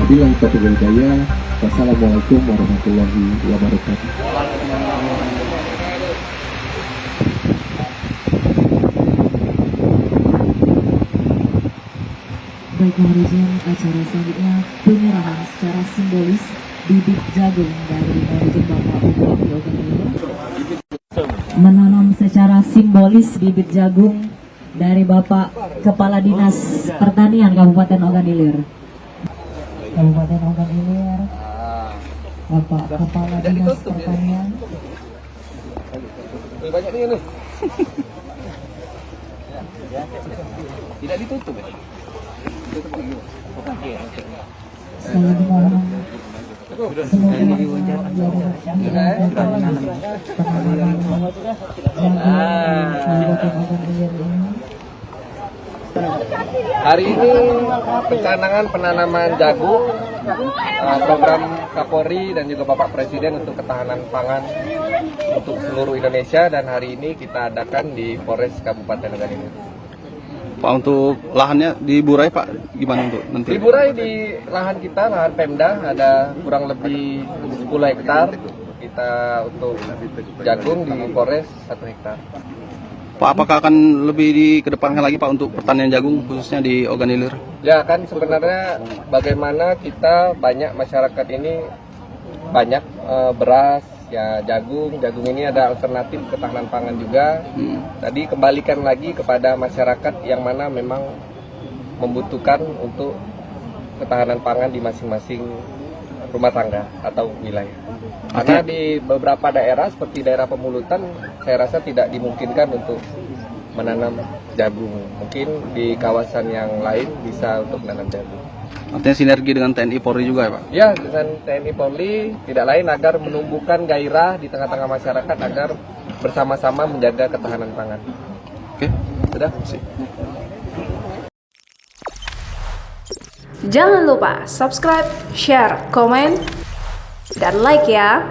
Wabillahi taufiq wal hidayah. Wassalamualaikum warahmatullahi wabarakatuh. Baik, mohon acara selanjutnya penyerahan secara simbolis bibit jagung dari Manajer Bapak Bupati Ogan Ilir. Menanam secara simbolis bibit jagung dari Bapak Kepala Dinas Pertanian Kabupaten Ogan Ilir. Kabupaten Ogan Ilir, Bapak Kepala Dinas Pertanian. Banyak nih. Tidak ditutup ya? Saya dimohon Hari ini pencanangan penanaman jagung, program Kapolri dan juga Bapak Presiden untuk ketahanan pangan untuk seluruh Indonesia, dan hari ini kita adakan di Polres Kabupaten Ogan Ilir. Pak, untuk lahannya diburai Pak, gimana untuk nanti? Diburai di lahan kita, lahan Pemda, ada kurang lebih 10 hektar. Kita untuk jagung di Polres 1 hektar. Pak, apakah akan lebih dikedepankan lagi Pak untuk pertanian jagung khususnya di Ogan Ilir? Ya kan, sebenarnya bagaimana kita banyak masyarakat ini banyak beras, ya jagung ini ada alternatif ketahanan pangan juga. Tadi kembalikan lagi kepada masyarakat yang mana memang membutuhkan untuk ketahanan pangan di masing-masing rumah tangga atau wilayah. Karena di beberapa daerah seperti daerah Pemulutan, saya rasa tidak dimungkinkan untuk menanam jagung. Mungkin di kawasan yang lain bisa untuk menanam jagung. Artinya sinergi dengan TNI Polri juga ya Pak? Ya, dengan TNI Polri tidak lain agar menumbuhkan gairah di tengah-tengah masyarakat agar bersama-sama menjaga ketahanan pangan. Oke, Sudah? Jangan lupa subscribe, share, komen, dan like ya.